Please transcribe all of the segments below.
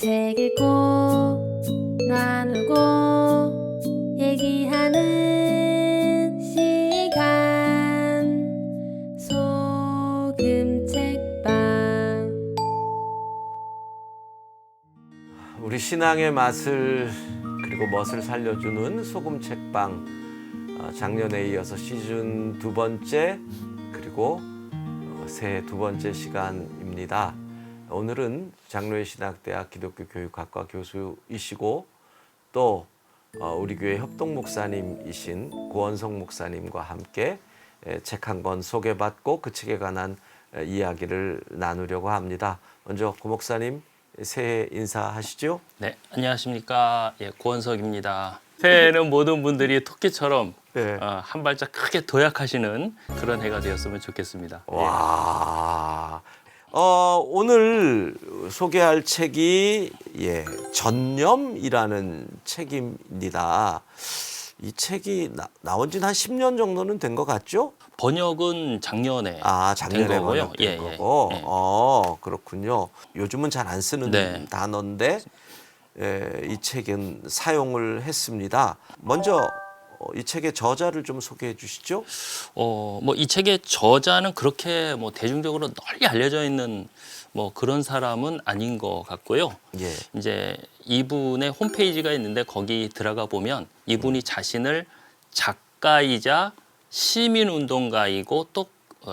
책 읽고 나누고 얘기하는 시간 소금책방. 우리 신앙의 맛을 그리고 멋을 살려주는 소금책방, 작년에 이어서 시즌 2번째 그리고 새해 2번째 시간입니다. 오늘은 장로회 신학대학 기독교 교육학과 교수이시고 또 우리 교회 협동 목사님이신 고원성 목사님과 함께 책 한 권 소개받고 그 책에 관한 이야기를 나누려고 합니다. 먼저 고 목사님 새해 인사하시죠? 네, 안녕하십니까. 고원석입니다. 새해는 모든 분들이 토끼처럼 네. 한 발짝 크게 도약하시는 그런 해가 되었으면 좋겠습니다. 와, 오늘 소개할 책이 전념이라는 책입니다. 이 책이 나온 지는 한 10년 정도는 된 것 같죠? 번역은 작년에 작년에 된 거고요. 번역된 거고. 예. 그렇군요. 요즘은 잘 안 쓰는 네. 단어인데 이 책은 사용을 했습니다. 먼저 이 책의 저자를 좀 소개해 주시죠. 이 책의 저자는 그렇게 대중적으로 널리 알려져 있는 그런 사람은 아닌 것 같고요. 예. 이제 이분의 홈페이지가 있는데 거기 들어가 보면 이분이 자신을 작가이자 시민운동가이고 또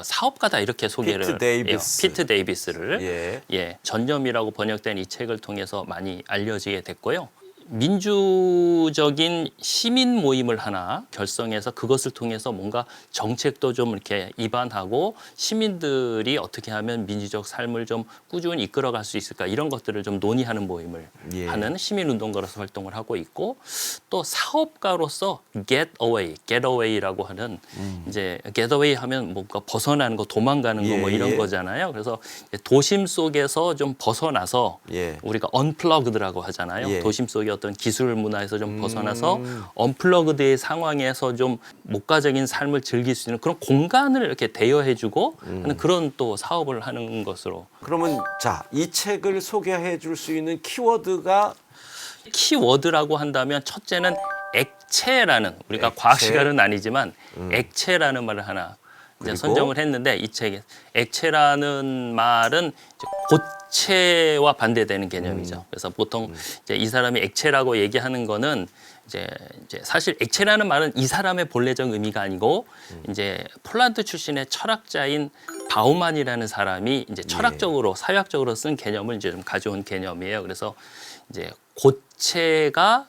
사업가다 이렇게 소개를 피트 데이비스. 해요. 피트 데이비스를 전념이라고 번역된 이 책을 통해서 많이 알려지게 됐고요. 민주적인 시민 모임을 하나 결성해서 그것을 통해서 뭔가 정책도 좀 이렇게 입안하고 시민들이 어떻게 하면 민주적 삶을 좀 꾸준히 이끌어갈 수 있을까 이런 것들을 좀 논의하는 모임을 하는 시민운동가로서 활동을 하고 있고 또 사업가로서 getaway라고 하는 이제 getaway 하면 뭔가 벗어나는 거, 도망가는 거 이런 거잖아요. 그래서 도심 속에서 좀 벗어나서 우리가 unplugged라고 하잖아요. 도심 속에 어떤 기술 문화에서 좀 벗어나서 언플러그드의 상황에서 좀 목가적인 삶을 즐길 수 있는 그런 공간을 이렇게 대여해주고 하는 그런 또 사업을 하는 것으로. 그러면 이 책을 소개해 줄 수 있는 키워드라고 한다면 첫째는 액체라는 우리가 과학시간은 아니지만 액체라는 말을 하나 이제 선정을 했는데 이 책에 액체라는 말은 이제 고체와 반대되는 개념이죠. 그래서 보통 이제 이 사람이 액체라고 얘기하는 거는 이제 사실 액체라는 말은 이 사람의 본래적 의미가 아니고 이제 폴란드 출신의 철학자인 바우만이라는 사람이 이제 철학적으로 사회학적으로 쓴 개념을 이제 좀 가져온 개념이에요. 그래서 이제 고체가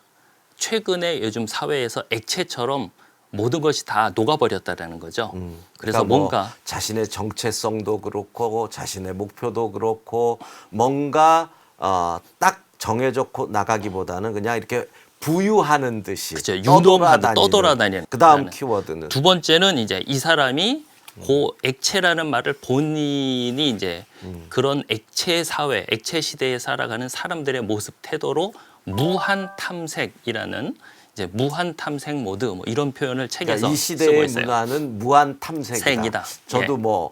최근에 요즘 사회에서 액체처럼 모든 것이 다 녹아버렸다라는 거죠. 그래서 뭔가 자신의 정체성도 그렇고 자신의 목표도 그렇고 뭔가 딱 정해져 나가기보다는 그냥 이렇게 부유하는 듯이 그렇죠. 유동하다 떠돌아다니는. 그다음 키워드는 두 번째는 이제 이 사람이 그 액체라는 말을 본인이 이제 그런 액체 사회, 액체 시대에 살아가는 사람들의 모습 태도로 무한 탐색이라는 이제 무한 탐색 모드 이런 표현을 책에서 이 쓰고 시대의 있어요. 문화는 무한 탐색이다. 저도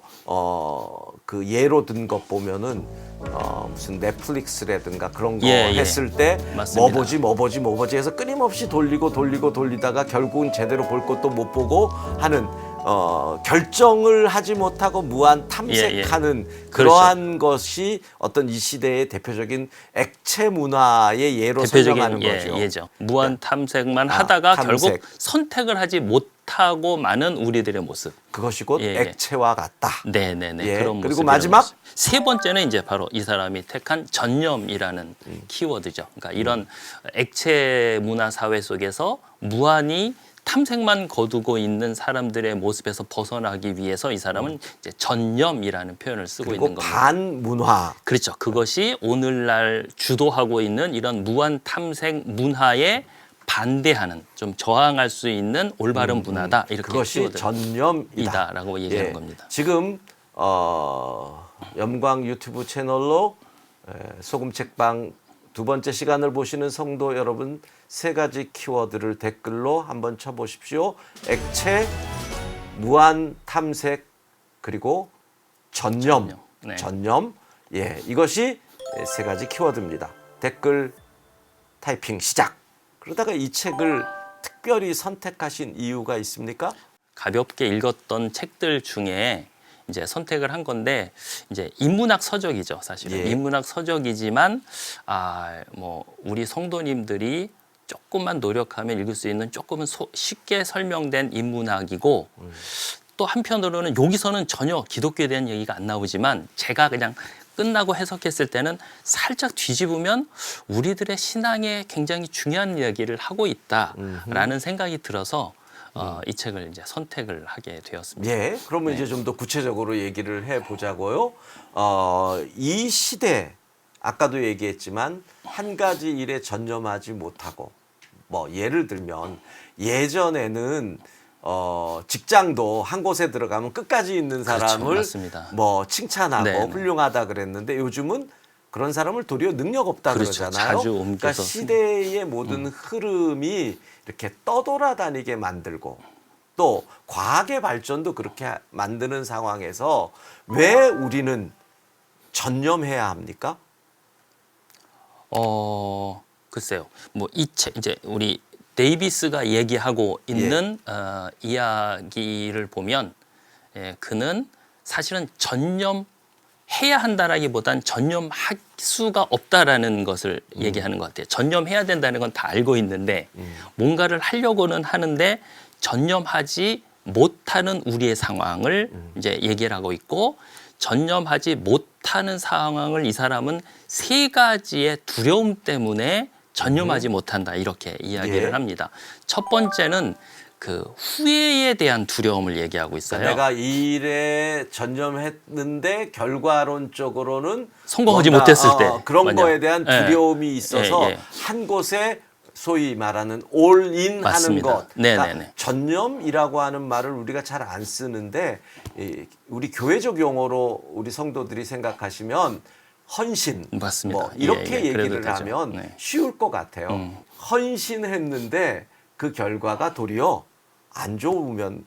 그 예로 든 것 보면은 무슨 넷플릭스라든가 그런 거 했을 때 뭐 보지 해서 끊임없이 돌리다가 결국은 제대로 볼 것도 못 보고 하는 결정을 하지 못하고 무한 탐색하는 그러한 것이 어떤 이 시대의 대표적인 액체 문화의 예로 설명하는 거죠. 예죠. 무한 탐색만 하다가 결국 선택을 하지 못하고 마는 우리들의 모습. 그것이 곧 액체와 같다. 네네네. 그런 그리고 마지막 세 번째는 이제 바로 이 사람이 택한 전념이라는 키워드죠. 그러니까 이런 액체 문화 사회 속에서 무한히 탐색만 거두고 있는 사람들의 모습에서 벗어나기 위해서 이 사람은 이제 전념이라는 표현을 쓰고 있는 겁니다. 반문화. 그렇죠. 그것이 오늘날 주도하고 있는 이런 무한 탐색 문화에 반대하는 좀 저항할 수 있는 올바른 문화다. 이렇게 그것이 전념이다라고 얘기하는 겁니다. 지금 염광 유튜브 채널로 소금책방 2번째 시간을 보시는 성도 여러분, 3가지 키워드를 댓글로 한번 쳐보십시오. 액체, 무한 탐색, 그리고 전념. 전념. 이것이 3가지 키워드입니다. 댓글 타이핑 시작. 그러다가 이 책을 특별히 선택하신 이유가 있습니까? 가볍게 읽었던 책들 중에 이제 선택을 한 건데 이제 인문학 서적이죠, 사실은. 예. 인문학 서적이지만 뭐 우리 성도님들이 조금만 노력하면 읽을 수 있는 조금은 쉽게 설명된 인문학이고 또 한편으로는 여기서는 전혀 기독교에 대한 얘기가 안 나오지만 제가 그냥 끝나고 해석했을 때는 살짝 뒤집으면 우리들의 신앙에 굉장히 중요한 이야기를 하고 있다라는 생각이 들어서 이 책을 이제 선택을 하게 되었습니다. 예, 그러면 이제 좀 더 구체적으로 얘기를 해보자고요. 이 시대, 아까도 얘기했지만 한 가지 일에 전념하지 못하고, 뭐 예를 들면 예전에는 직장도 한 곳에 들어가면 끝까지 있는 사람을 그렇죠, 뭐 칭찬하고 네네. 훌륭하다 그랬는데 요즘은 그런 사람을 도리어 능력 없다 그렇죠. 그러잖아요. 자주 그러니까 옮겨서. 시대의 모든 흐름이 이렇게 떠돌아다니게 만들고 또 과학의 발전도 그렇게 만드는 상황에서 왜 우리는 전념해야 합니까? 글쎄요. 뭐 이 책 이제 우리 데이비스가 얘기하고 있는 이야기를 보면 그는 사실은 전념해야 한다라기보단 전념할 수가 없다라는 것을 얘기하는 것 같아요. 전념해야 된다는 건 다 알고 있는데 뭔가를 하려고는 하는데 전념하지 못하는 우리의 상황을 이제 얘기를 하고 있고 전념하지 못하는 상황을 이 사람은 세 가지의 두려움 때문에 전념하지 못한다 이렇게 이야기를 예. 합니다. 첫 번째는 그 후회에 대한 두려움을 얘기하고 있어요. 내가 이 일에 전념했는데 결과론적으로는 성공하지 뭔가, 못했을 때 그런 맞냐? 거에 대한 두려움이 예, 있어서 예. 한 곳에 소위 말하는 올인 하는 맞습니다. 것. 그러니까 네네네. 전념이라고 하는 말을 우리가 잘 안 쓰는데 우리 교회적 용어로 우리 성도들이 생각하시면 헌신, 맞습니다. 뭐 이렇게 예, 그래도 얘기를 되죠. 하면 네. 쉬울 것 같아요. 헌신했는데 그 결과가 도리어 안 좋으면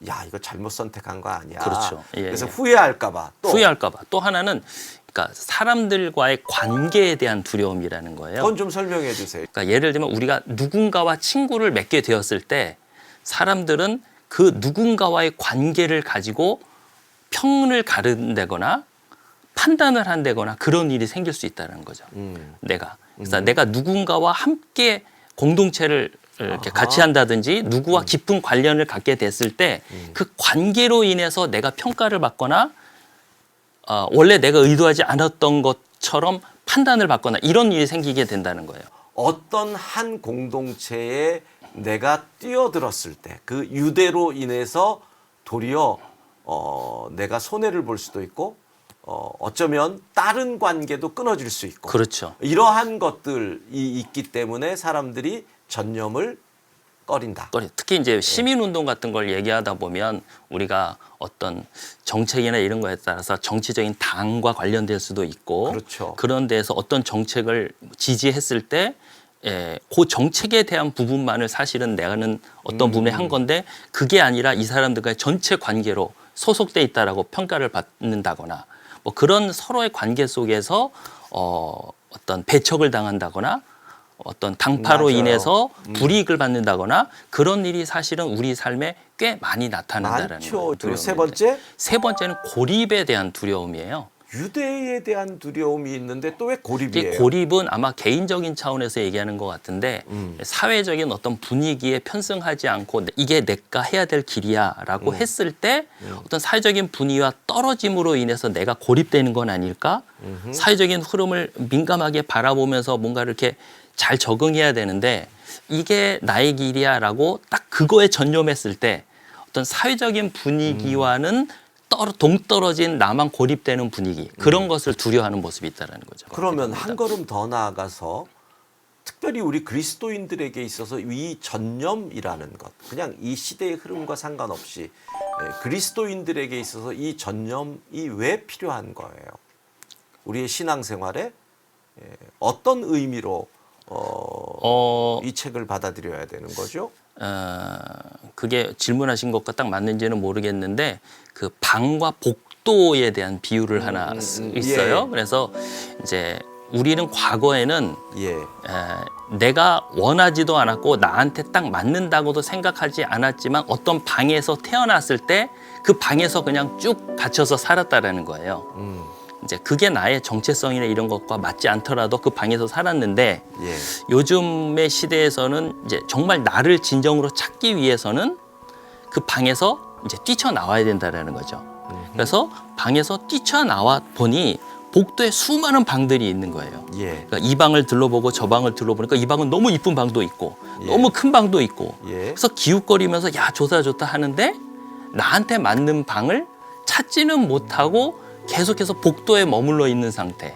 야 이거 잘못 선택한 거 아니야. 그렇죠. 예, 그래서 예. 후회할까봐. 또 후회할까봐. 또 하나는 그러니까 사람들과의 관계에 대한 두려움이라는 거예요. 그건 좀 설명해 주세요. 그러니까 예를 들면 우리가 누군가와 친구를 맺게 되었을 때 사람들은 그 누군가와의 관계를 가지고 평을 가른다거나 판단을 한다거나 그런 일이 생길 수 있다는 거죠. 그래서 내가 누군가와 함께 공동체를 이렇게 같이 한다든지 누구와 깊은 관련을 갖게 됐을 때 그 관계로 인해서 내가 평가를 받거나 원래 내가 의도하지 않았던 것처럼 판단을 받거나 이런 일이 생기게 된다는 거예요. 어떤 한 공동체에 내가 뛰어들었을 때 그 유대로 인해서 도리어 내가 손해를 볼 수도 있고 어쩌면 다른 관계도 끊어질 수 있고 그렇죠. 이러한 것들이 있기 때문에 사람들이 전념을 꺼린다. 특히 이제 시민운동 같은 걸 얘기하다 보면 우리가 어떤 정책이나 이런 거에 따라서 정치적인 당과 관련될 수도 있고 그렇죠. 그런 데서 어떤 정책을 지지했을 때 그 정책에 대한 부분만을 사실은 내가는 어떤 부분에 한 건데 그게 아니라 이 사람들과의 전체 관계로 소속돼 있다라고 평가를 받는다거나 뭐 그런 서로의 관계 속에서 어떤 배척을 당한다거나 어떤 당파로 맞아요. 인해서 불이익을 받는다거나 그런 일이 사실은 우리 삶에 꽤 많이 나타난다는 많죠. 거예요. 그리고 세 번째 세 번째는 고립에 대한 두려움이에요. 유대에 대한 두려움이 있는데 또 왜 이게 고립이에요? 고립은 아마 개인적인 차원에서 얘기하는 것 같은데 사회적인 어떤 분위기에 편승하지 않고 이게 내가 해야 될 길이야라고 했을 때 어떤 사회적인 분위기와 떨어짐으로 인해서 내가 고립되는 건 아닐까? 사회적인 흐름을 민감하게 바라보면서 뭔가 이렇게 잘 적응해야 되는데 이게 나의 길이야라고 딱 그거에 전념했을 때 어떤 사회적인 분위기와는 동떨어진 나만 고립되는 분위기 그런 것을 두려워하는 모습이 있다는 거죠. 그러면 한 걸음 더 나아가서 특별히 우리 그리스도인들에게 있어서 이 전념이라는 것 그냥 이 시대의 흐름과 상관없이 그리스도인들에게 있어서 이 전념이 왜 필요한 거예요? 우리의 신앙생활에 어떤 의미로 이 책을 받아들여야 되는 거죠? 그게 질문하신 것과 딱 맞는지는 모르겠는데 그 방과 복도에 대한 비유를 하나 있어요. 예. 그래서 이제 우리는 과거에는 예. 내가 원하지도 않았고 나한테 딱 맞는다고도 생각하지 않았지만 어떤 방에서 태어났을 때 그 방에서 그냥 쭉 갇혀서 살았다라는 거예요. 이제 그게 나의 정체성이나 이런 것과 맞지 않더라도 그 방에서 살았는데 예. 요즘의 시대에서는 이제 정말 나를 진정으로 찾기 위해서는 그 방에서 이제 뛰쳐나와야 된다라는 거죠. 그래서 방에서 뛰쳐나와 보니 복도에 수많은 방들이 있는 거예요. 예. 그러니까 이 방을 둘러보고 저 방을 둘러보니까 이 방은 너무 이쁜 방도 있고 예. 너무 큰 방도 있고 예. 그래서 기웃거리면서 야 좋다 좋다 하는데 나한테 맞는 방을 찾지는 못하고 계속해서 복도에 머물러 있는 상태.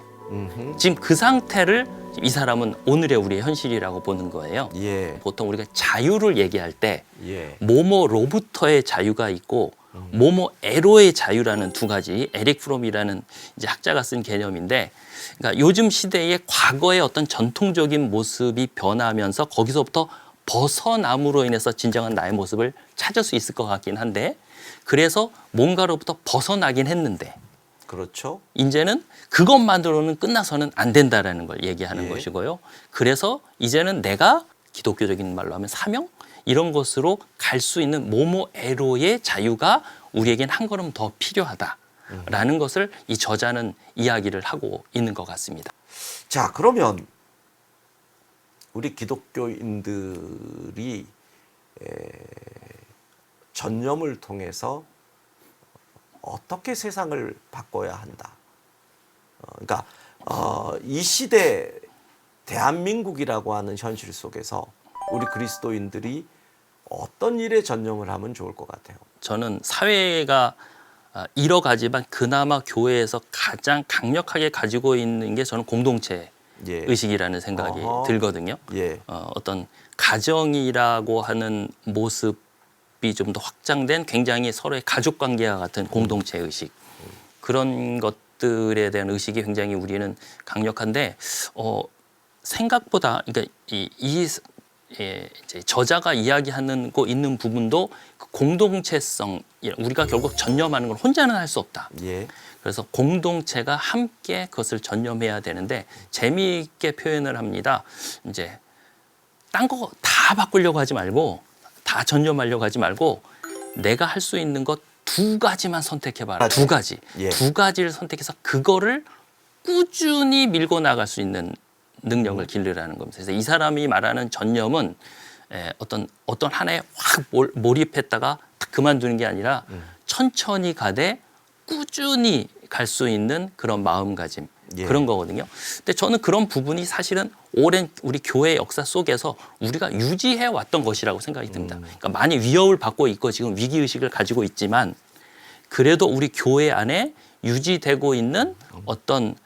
지금 그 상태를 이 사람은 오늘의 우리의 현실이라고 보는 거예요. 예. 보통 우리가 자유를 얘기할 때 예. 뭐뭐로부터의 자유가 있고 뭐뭐에로의 자유라는 두 가지, 에릭 프롬이라는 이제 학자가 쓴 개념인데, 그러니까 요즘 시대의 과거의 어떤 전통적인 모습이 변하면서 거기서부터 벗어남으로 인해서 진정한 나의 모습을 찾을 수 있을 것 같긴 한데, 그래서 뭔가로부터 벗어나긴 했는데 그렇죠. 이제는 그것만으로는 끝나서는 안 된다라는 걸 얘기하는 예. 것이고요. 그래서 이제는 내가 기독교적인 말로 하면 사명 이런 것으로 갈 수 있는 모모에로의 자유가 우리에겐 한 걸음 더 필요하다라는 것을 이 저자는 이야기를 하고 있는 것 같습니다. 자, 그러면 우리 기독교인들이 전념을 통해서 어떻게 세상을 바꿔야 한다. 그러니까 이 시대 대한민국이라고 하는 현실 속에서 우리 그리스도인들이 어떤 일에 전념을 하면 좋을 것 같아요. 저는 사회가 잃어가지만 그나마 교회에서 가장 강력하게 가지고 있는 게 저는 공동체 예. 의식이라는 생각이 들거든요. 예. 어떤 가정이라고 하는 모습이 좀 더 확장된 굉장히 서로의 가족 관계와 같은 공동체 의식, 그런 것들에 대한 의식이 굉장히 우리는 강력한데 생각보다 그러니까 이제 저자가 이야기하는 거 있는 부분도 그 공동체성, 우리가 결국 전념하는 걸 혼자는 할 수 없다. 예. 그래서 공동체가 함께 그것을 전념해야 되는데 재미있게 표현을 합니다. 이제 딴 거 다 바꾸려고 하지 말고 다 전념하려고 하지 말고 내가 할 수 있는 것 두 가지만 선택해봐라. 두 가지. 예. 두 가지를 선택해서 그거를 꾸준히 밀고 나갈 수 있는 능력을 기르라는 겁니다. 그래서 이 사람이 말하는 전념은 어떤 하나에 확 몰입했다가 딱 그만두는 게 아니라 천천히 가되 꾸준히 갈 수 있는 그런 마음가짐, 예. 그런 거거든요. 근데 저는 그런 부분이 사실은 오랜 우리 교회의 역사 속에서 우리가 유지해 왔던 것이라고 생각이 듭니다. 그러니까 많이 위협을 받고 있고 지금 위기의식을 가지고 있지만 그래도 우리 교회 안에 유지되고 있는 어떤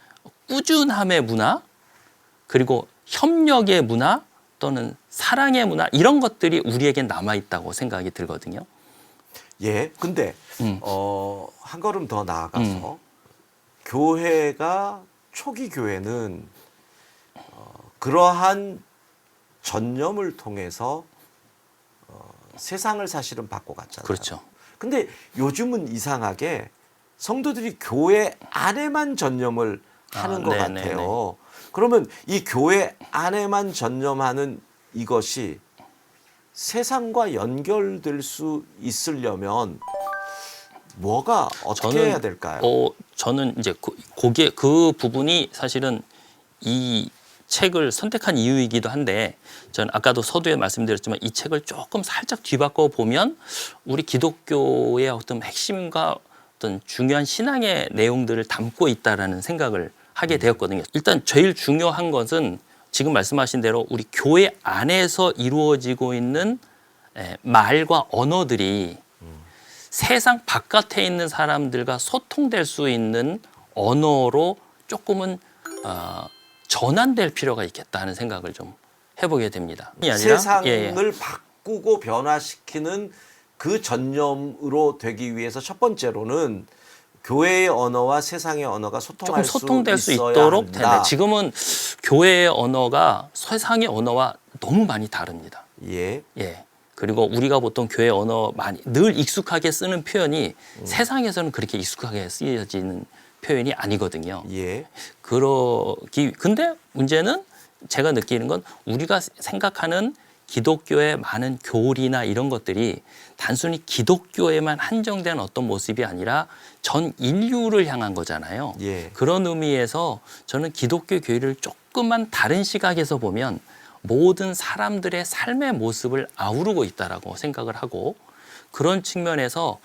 꾸준함의 문화, 그리고 협력의 문화 또는 사랑의 문화, 이런 것들이 우리에겐 남아있다고 생각이 들거든요. 예. 근데 한 걸음 더 나아가서 교회가 초기 교회는 그러한 전념을 통해서 세상을 사실은 바꿔갔잖아요. 그렇죠. 근데 요즘은 이상하게 성도들이 교회 안에만 전념을 하는 것 네네네. 같아요. 그러면 이 교회 안에만 전념하는 이것이 세상과 연결될 수 있으려면 뭐가 어떻게 해야 될까요? 저는 이제 그 부분이 사실은 이 책을 선택한 이유이기도 한데, 저는 아까도 서두에 말씀드렸지만 이 책을 조금 살짝 뒤바꿔 보면 우리 기독교의 어떤 핵심과 어떤 중요한 신앙의 내용들을 담고 있다라는 생각을 하게 되었거든요. 일단 제일 중요한 것은 지금 말씀하신 대로 우리 교회 안에서 이루어지고 있는 말과 언어들이 세상 바깥에 있는 사람들과 소통될 수 있는 언어로 조금은 전환될 필요가 있겠다 하는 생각을 좀 해보게 됩니다. 세상을 바꾸고 변화시키는 그 전념으로 되기 위해서 첫 번째로는 교회의 언어와 세상의 언어가 조금 소통할 소통될 수 수 있어야 있도록 한다. 되는데 지금은 교회의 언어가 세상의 언어와 너무 많이 다릅니다. 예. 예. 그리고 우리가 보통 교회 언어 늘 익숙하게 쓰는 표현이 세상에서는 그렇게 익숙하게 쓰여지는 표현이 아니거든요. 예. 근데 문제는 제가 느끼는 건 우리가 생각하는 기독교의 많은 교리나 이런 것들이 단순히 기독교에만 한정된 어떤 모습이 아니라 전 인류를 향한 거잖아요. 예. 그런 의미에서 저는 기독교 교리를 조금만 다른 시각에서 보면 모든 사람들의 삶의 모습을 아우르고 있다라고 생각을 하고, 그런 측면에서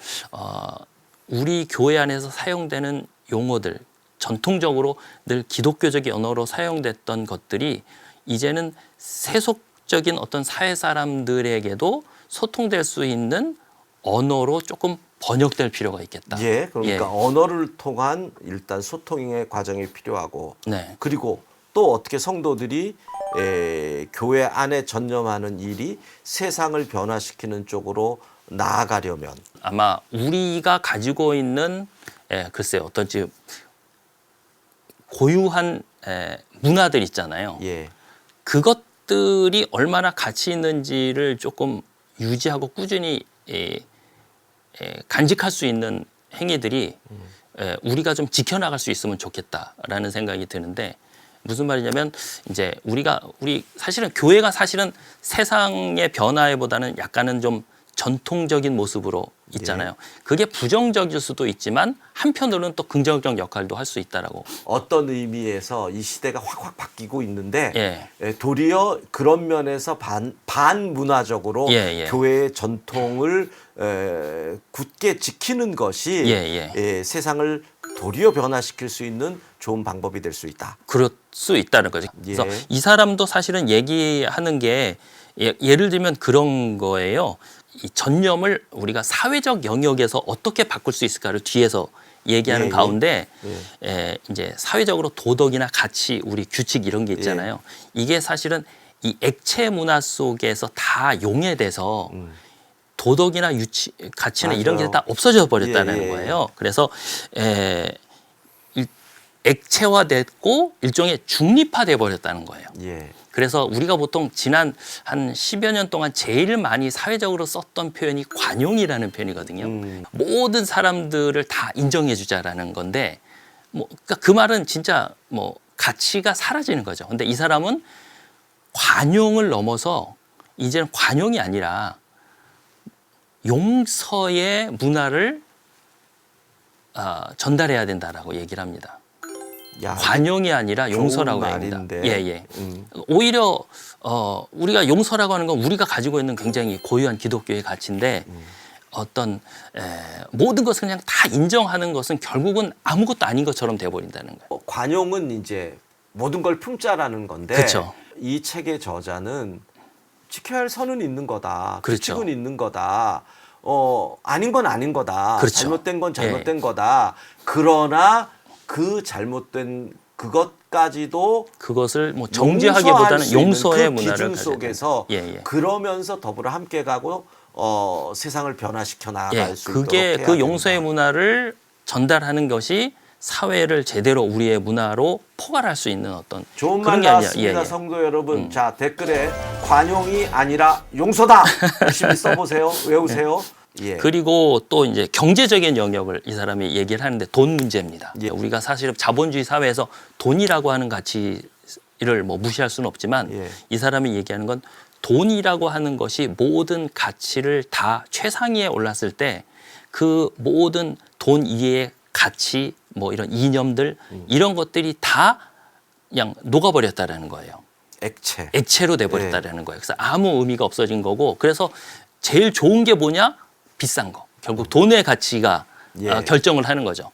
우리 교회 안에서 사용되는 용어들, 전통적으로 늘 기독교적인 언어로 사용됐던 것들이 이제는 세속적인 어떤 사회 사람들에게도 소통될 수 있는 언어로 조금 번역될 필요가 있겠다. 예, 그러니까 언어를 통한 일단 소통의 과정이 필요하고, 네. 그리고 또 어떻게 성도들이 교회 안에 전념하는 일이 세상을 변화시키는 쪽으로 나아가려면 아마 우리가 가지고 있는 글쎄요, 어떤지 고유한 문화들 있잖아요. 예. 그것들이 얼마나 가치 있는지를 조금 유지하고 꾸준히 간직할 수 있는 행위들이 우리가 좀 지켜나갈 수 있으면 좋겠다라는 생각이 드는데, 무슨 말이냐면 이제 우리 사실은 교회가 사실은 세상의 변화에보다는 약간은 좀 전통적인 모습으로 있잖아요. 그게 부정적일 수도 있지만 한편으로는 또 긍정적 역할도 할 수 있다라고. 어떤 의미에서 이 시대가 확확 바뀌고 있는데 도리어 그런 면에서 반문화적으로 교회의 전통을 굳게 지키는 것이 세상을 도리어 변화시킬 수 있는 좋은 방법이 될 수 있다. 그럴 수 있다는 거죠. 그래서 이 사람도 사실은 얘기하는 게 예를 들면 그런 거예요. 이 전념을 우리가 사회적 영역에서 어떻게 바꿀 수 있을까를 뒤에서 얘기하는 가운데 이제 사회적으로 도덕이나 가치, 우리 규칙 이런 게 있잖아요. 이게 사실은 이 액체 문화 속에서 다 용해돼서 도덕이나 가치나 이런 게 다 없어져 버렸다는 거예요. 그래서 액체화됐고 일종의 중립화돼 버렸다는 거예요. 그래서 우리가 보통 지난 한 10여 년 동안 제일 많이 사회적으로 썼던 표현이 관용이라는 표현이거든요. 모든 사람들을 다 인정해 주자라는 건데, 그러니까 그 말은 진짜 가치가 사라지는 거죠. 근데 이 사람은 관용을 넘어서 이제는 관용이 아니라 용서의 문화를 전달해야 된다라고 얘기를 합니다. 관용이 아니라 용서라고 합니다. 오히려 우리가 용서라고 하는 건 우리가 가지고 있는 굉장히 고유한 기독교의 가치인데 어떤 모든 것을 그냥 다 인정하는 것은 결국은 아무것도 아닌 것처럼 돼버린다는 거예요. 관용은 이제 모든 걸 품자라는 건데, 그렇죠. 이 책의 저자는 지켜야 할 선은 있는 거다. 그렇죠. 규칙은 있는 거다. 아닌 건 아닌 거다. 그렇죠. 잘못된 건 잘못된 거다. 그러나 그 잘못된 그것까지도 그것을 정죄하기보다는 용서의 그 문화를 기준 속에서 그러면서 더불어 함께 가고 세상을 변화시켜 나아갈 수 있도록 그게 해야 그 용서의 된다. 문화를 전달하는 것이 사회를 제대로 우리의 문화로 포괄할 수 있는 어떤 좋은 그런 말 게 아니라 나왔습니다. 성도 여러분. 자, 댓글에 관용이 아니라 용서다. 열심히 써보세요. 외우세요. 그리고 또 이제 경제적인 영역을 이 사람이 얘기를 하는데 돈 문제입니다. 우리가 사실은 자본주의 사회에서 돈이라고 하는 가치를 무시할 수는 없지만 이 사람이 얘기하는 건 돈이라고 하는 것이 모든 가치를 다 최상위에 올랐을 때 그 모든 돈 이외의 가치, 이런 이념들 이런 것들이 다 그냥 녹아버렸다라는 거예요. 액체로 돼버렸다라는 거예요. 그래서 아무 의미가 없어진 거고, 그래서 제일 좋은 게 뭐냐? 비싼 거. 결국 돈의 가치가 결정을 하는 거죠.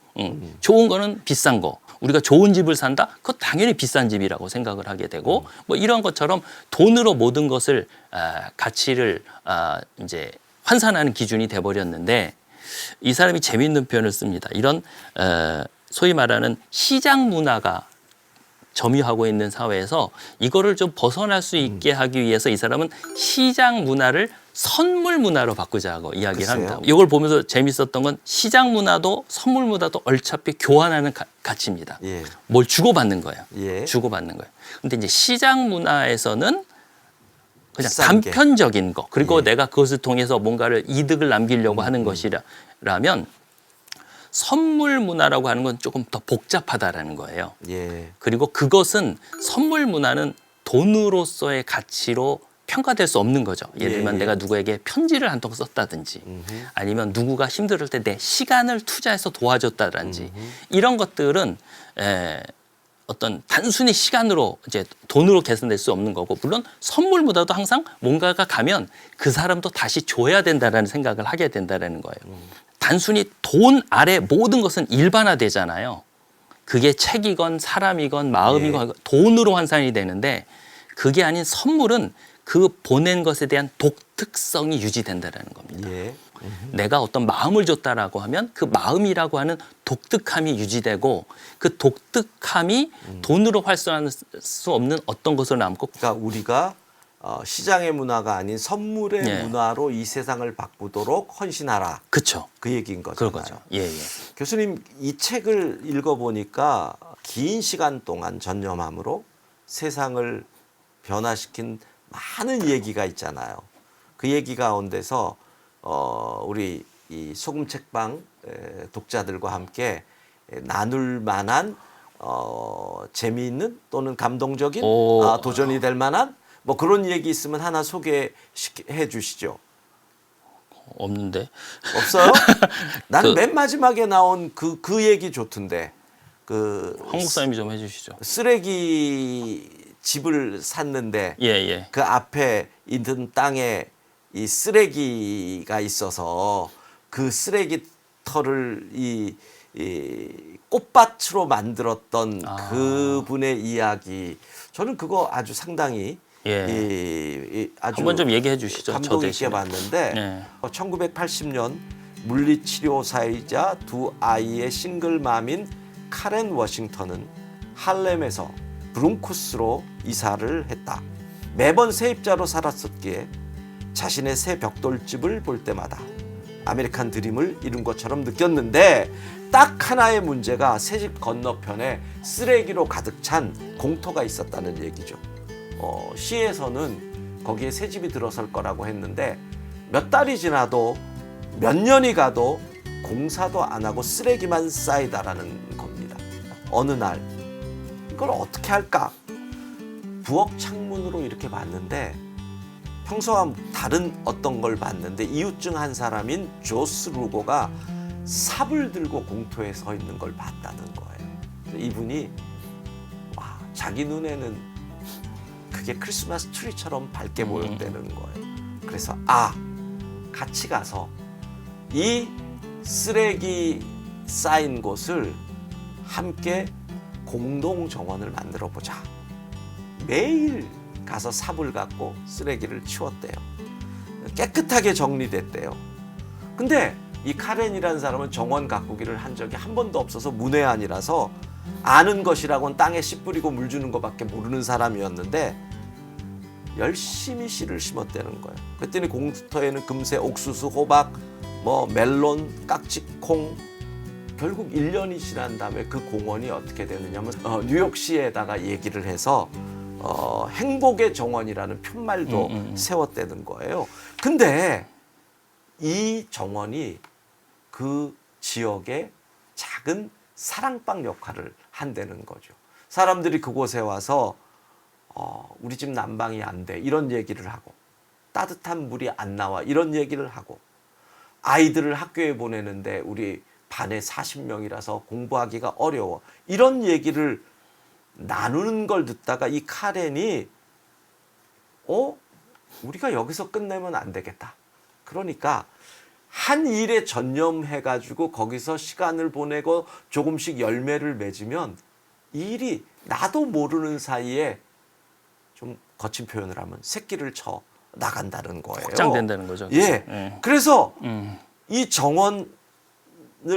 좋은 거는 비싼 거. 우리가 좋은 집을 산다? 그건 당연히 비싼 집이라고 생각을 하게 되고, 이런 것처럼 돈으로 모든 것을 가치를 이제 환산하는 기준이 돼버렸는데, 이 사람이 재미있는 표현을 씁니다. 이런 소위 말하는 시장 문화가 점유하고 있는 사회에서 이거를 좀 벗어날 수 있게 하기 위해서 이 사람은 시장 문화를 선물 문화로 바꾸자고 이야기를 합니다. 이걸 보면서 재밌었던 건 시장 문화도 선물 문화도 어차피 교환하는 가치입니다. 뭘 주고받는 거예요. 주고받는 거예요. 근데 이제 시장 문화에서는 그냥 단편적인 거, 그리고 내가 그것을 통해서 뭔가를 이득을 남기려고 하는 것이라면, 선물 문화라고 하는 건 조금 더 복잡하다라는 거예요. 예. 그리고 그것은 선물 문화는 돈으로서의 가치로 평가될 수 없는 거죠. 예를 들면 예. 내가 누구에게 편지를 한 통 썼다든지 아니면 누구가 힘들 때 내 시간을 투자해서 도와줬다든지 이런 것들은 어떤 단순히 시간으로 이제 돈으로 계산될 수 없는 거고, 물론 선물보다도 항상 뭔가가 가면 그 사람도 다시 줘야 된다라는 생각을 하게 된다라는 거예요. 단순히 돈 아래 모든 것은 일반화되잖아요. 그게 책이건 사람이건 마음이건 돈으로 환산이 되는데, 그게 아닌 선물은 그 보낸 것에 대한 독특성이 유지된다라는 겁니다. 예. 내가 어떤 마음을 줬다라고 하면 그 마음이라고 하는 독특함이 유지되고, 그 독특함이 돈으로 환산할 수 없는 어떤 것으로 남고. 그러니까 우리가 시장의 문화가 아닌 선물의 예. 문화로 이 세상을 바꾸도록 헌신하라. 그렇죠. 그 얘기인 거잖아요. 그런 거죠. 예, 예. 교수님, 이 책을 읽어보니까 긴 시간 동안 전념함으로 세상을 변화시킨 많은 얘기가 있잖아요. 그 얘기 가운데서 우리 이 소금책방 독자들과 함께 나눌 만한 재미있는 또는 감동적인 도전이 될 만한 뭐 그런 얘기 있으면 하나 소개해 주시죠. 없는데. 없어요? 나는 맨 마지막에 나온 그 얘기 좋던데. 황 목사님이 좀 해주시죠. 쓰레기 집을 샀는데 예, 예. 그 앞에 있는 땅에 이 쓰레기가 있어서 그 쓰레기터를 이 꽃밭으로 만들었던 그분의 이야기. 저는 그거 아주 상당히 아주 한번 좀 얘기해 주시죠. 감동 있게 봤는데 네. 1980년 물리치료사이자 두 아이의 싱글맘인 카렌 워싱턴은 할렘에서 브롱쿠스로 이사를 했다. 매번 세입자로 살았었기에 자신의 새 벽돌집을 볼 때마다 아메리칸 드림을 이룬 것처럼 느꼈는데, 딱 하나의 문제가 새 집 건너편에 쓰레기로 가득 찬 공터가 있었다는 얘기죠. 시에서는 거기에 새 집이 들어설 거라고 했는데 몇 달이 지나도 몇 년이 가도 공사도 안 하고 쓰레기만 쌓이다라는 겁니다. 어느 날 이걸 어떻게 할까? 부엌 창문으로 이렇게 봤는데 평소와 다른 어떤 걸 봤는데 이웃 중 한 사람인 조스 루고가 삽을 들고 공터에 서 있는 걸 봤다는 거예요. 이분이 자기 눈에는 그게 크리스마스 트리처럼 밝게 보였다는 거예요. 그래서 같이 가서 이 쓰레기 쌓인 곳을 함께 공동 정원을 만들어 보자. 매일 가서 삽을 갖고 쓰레기를 치웠대요. 깨끗하게 정리됐대요. 근데 이 카렌이라는 사람은 정원 가꾸기를 한 적이 한 번도 없어서 문외한이라서 아는 것이라고는 땅에 씨 뿌리고 물 주는 것밖에 모르는 사람이었는데 열심히 씨를 심었다는 거예요. 그랬더니 공터에는 금세 옥수수, 호박, 멜론, 깍지콩. 결국 1년이 지난 다음에 그 공원이 어떻게 되느냐면 뉴욕시에다가 얘기를 해서 행복의 정원이라는 푯말도 세웠다는 거예요. 근데 이 정원이 그 지역의 작은 사랑방 역할을 한다는 거죠. 사람들이 그곳에 와서 우리 집 난방이 안 돼 이런 얘기를 하고, 따뜻한 물이 안 나와 이런 얘기를 하고, 아이들을 학교에 보내는데 우리 반에 40명이라서 공부하기가 어려워 이런 얘기를 나누는 걸 듣다가 이 카렌이 우리가 여기서 끝내면 안 되겠다. 그러니까 한 일에 전념해가지고 거기서 시간을 보내고 조금씩 열매를 맺으면 이 일이 나도 모르는 사이에, 좀 거친 표현을 하면 새끼를 쳐 나간다는 거예요. 확장된다는 거죠. 예. 그래서 이 정원을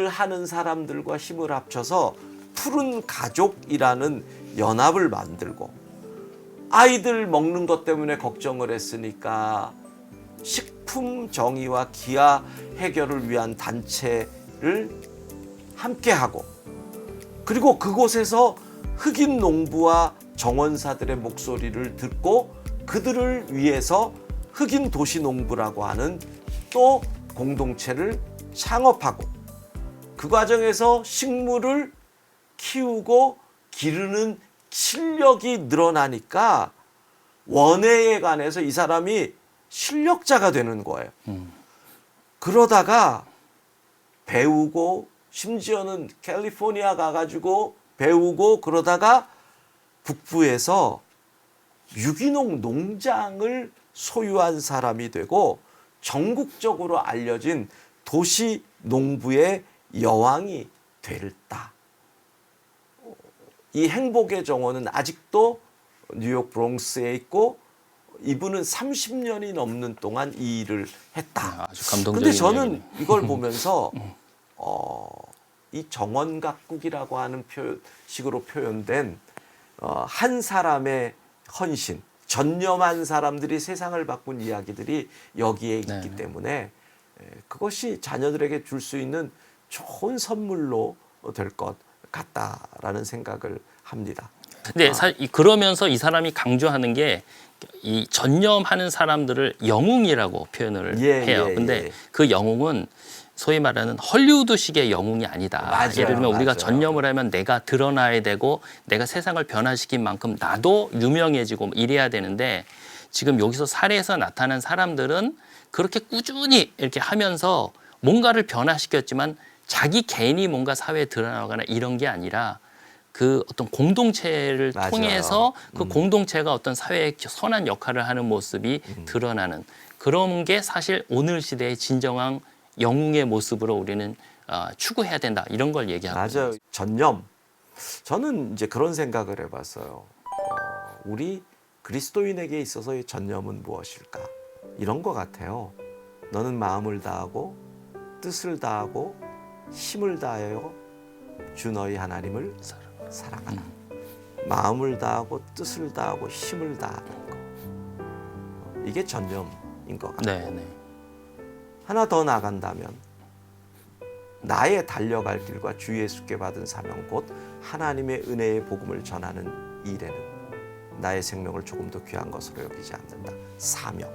하는 사람들과 힘을 합쳐서 푸른 가족이라는 연합을 만들고, 아이들 먹는 것 때문에 걱정을 했으니까 식품 정의와 기아 해결을 위한 단체를 함께하고, 그리고 그곳에서 흑인 농부와 정원사들의 목소리를 듣고 그들을 위해서 흑인 도시 농부라고 하는 또 공동체를 창업하고, 그 과정에서 식물을 키우고 기르는 실력이 늘어나니까 원예에 관해서 이 사람이 실력자가 되는 거예요. 그러다가 배우고 심지어는 캘리포니아 가가지고 배우고 그러다가 북부에서 유기농 농장을 소유한 사람이 되고 전국적으로 알려진 도시 농부의 여왕이 됐다. 이 행복의 정원은 아직도 뉴욕 브롱스에 있고 이분은 30년이 넘는 동안 이 일을 했다. 아주 감동적인 근데 저는 이야기네. 이걸 보면서 이 정원각국이라고 하는 식으로 표현된 한 사람의 헌신, 전념한 사람들이 세상을 바꾼 이야기들이 여기에 있기 때문에 그것이 자녀들에게 줄 수 있는 좋은 선물로 될 것 같다라는 생각을 합니다. 근데 그러면서 이 사람이 강조하는 게 이 전념하는 사람들을 영웅이라고 표현을 해요. 근데 그 영웅은 소위 말하는 헐리우드식의 영웅이 아니다. 맞아요, 예를 들면 우리가 맞아요. 전념을 하면 내가 드러나야 되고 내가 세상을 변화시킨 만큼 나도 유명해지고 이래야 되는데 지금 여기서 사례에서 나타난 사람들은 그렇게 꾸준히 이렇게 하면서 뭔가를 변화시켰지만 자기 개인이 뭔가 사회에 드러나거나 이런 게 아니라 그 어떤 공동체를 맞아요. 통해서 그 공동체가 어떤 사회에 선한 역할을 하는 모습이 드러나는 그런 게 사실 오늘 시대의 진정한 영웅의 모습으로 우리는 추구해야 된다. 이런 걸 얘기하고 맞아요. 전념. 저는 이제 그런 생각을 해봤어요. 우리 그리스도인에게 있어서의 전념은 무엇일까? 이런 것 같아요. 너는 마음을 다하고 뜻을 다하고 힘을 다하여 주 너희 하나님을 사랑하라. 마음을 다하고 뜻을 다하고 힘을 다하는 거. 이게 전념인 것 같아요. 네. 하나 더 나간다면 나의 달려갈 길과 주 예수께 받은 사명 곧 하나님의 은혜의 복음을 전하는 일에는 나의 생명을 조금 더 귀한 것으로 여기지 않는다. 사명.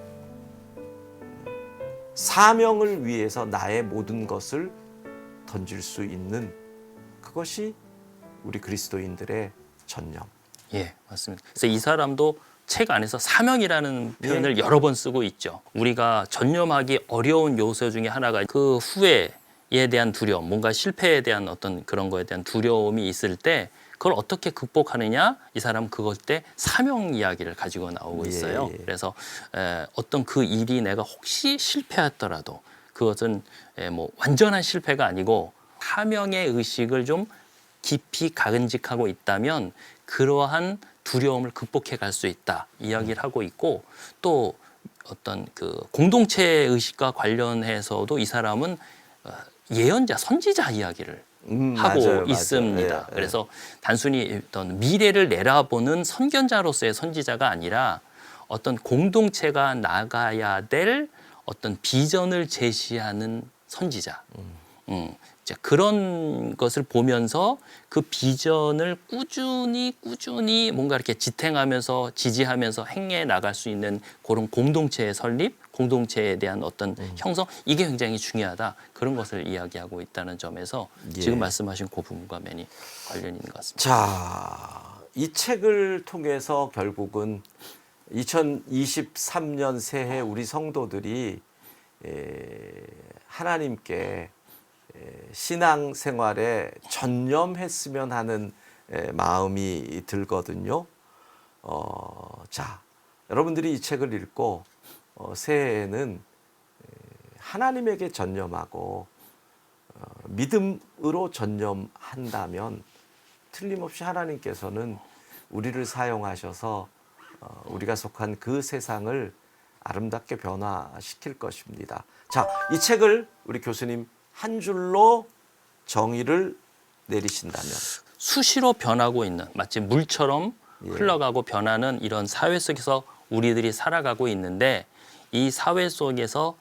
사명을 위해서 나의 모든 것을 던질 수 있는 그것이 우리 그리스도인들의 전념. 예, 맞습니다. 그래서 이 사람도 책 안에서 사명이라는 표현을 여러 번 쓰고 있죠. 우리가 전념하기 어려운 요소 중에 하나가 그 후회에 대한 두려움, 뭔가 실패에 대한 어떤 그런 거에 대한 두려움이 있을 때 그걸 어떻게 극복하느냐? 이 사람은 그것 때 사명 이야기를 가지고 나오고 있어요. 그래서 어떤 그 일이 내가 혹시 실패했더라도 그것은 뭐 완전한 실패가 아니고 사명의 의식을 좀 깊이 가근직하고 있다면 그러한 두려움을 극복해 갈 수 있다 이야기를 하고 있고 또 어떤 그 공동체 의식과 관련해서도 이 사람은 예언자, 선지자 이야기를 하고 맞아요, 있습니다. 맞아요. 그래서 단순히 어떤 미래를 내다보는 선견자로서의 선지자가 아니라 어떤 공동체가 나가야 될 어떤 비전을 제시하는 선지자. 그런 것을 보면서 그 비전을 꾸준히 뭔가 이렇게 지탱하면서 지지하면서 행해 나갈 수 있는 그런 공동체의 설립, 공동체에 대한 어떤 형성 이게 굉장히 중요하다. 그런 것을 이야기하고 있다는 점에서 지금 말씀하신 그 부분과 많이 관련이 있는 것 같습니다. 자, 이 책을 통해서 결국은 2023년 새해 우리 성도들이 하나님께 신앙 생활에 전념했으면 하는 마음이 들거든요. 자, 여러분들이 이 책을 읽고 새해에는 하나님에게 전념하고 믿음으로 전념한다면 틀림없이 하나님께서는 우리를 사용하셔서 우리가 속한 그 세상을 아름답게 변화시킬 것입니다. 자, 이 책을 우리 교수님 한 줄로 정의를 내리신다면 수시로 변하고 있는 마치 물처럼 흘러가고 변하는 이런 사회 속에서 우리들이 살아가고 있는데 이 사회 속에서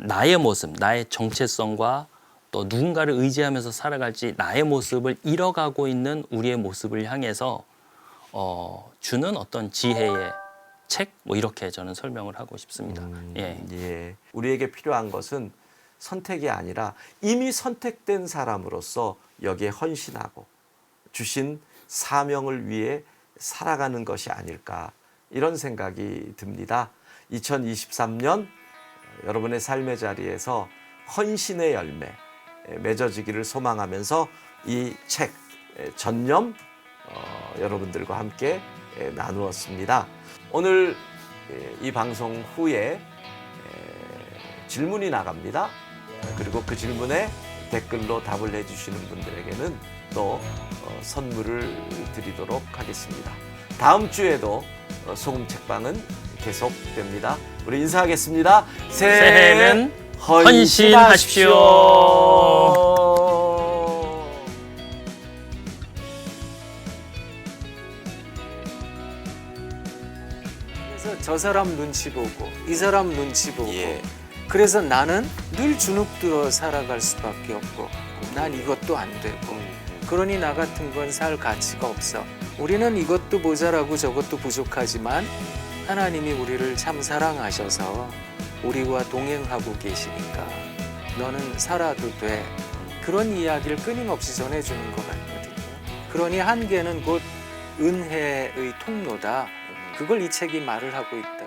나의 모습, 나의 정체성과 또 누군가를 의지하면서 살아갈지 나의 모습을 잃어가고 있는 우리의 모습을 향해서 주는 어떤 지혜의 책 뭐 이렇게 저는 설명을 하고 싶습니다. 우리에게 필요한 것은 선택이 아니라 이미 선택된 사람으로서 여기에 헌신하고 주신 사명을 위해 살아가는 것이 아닐까 이런 생각이 듭니다. 2023년 여러분의 삶의 자리에서 헌신의 열매 맺어지기를 소망하면서 이 책 전념 여러분들과 함께 나누었습니다. 오늘 이 방송 후에 질문이 나갑니다. 그리고 그 질문에 댓글로 답을 해주시는 분들에게는 또 선물을 드리도록 하겠습니다. 다음 주에도 소금 책방은 계속됩니다. 우리 인사하겠습니다. 새해는 헌신하십시오. 그래서 저 사람 눈치 보고 이 사람 눈치 보고 예. 그래서 나는 늘 주눅들어 살아갈 수밖에 없고 난 이것도 안 되고 그러니 나 같은 건 살 가치가 없어. 우리는 이것도 모자라고 저것도 부족하지만 하나님이 우리를 참 사랑하셔서 우리와 동행하고 계시니까 너는 살아도 돼. 그런 이야기를 끊임없이 전해주는 것 같거든요. 그러니 한계는 곧 은혜의 통로다. 그걸 이 책이 말을 하고 있다.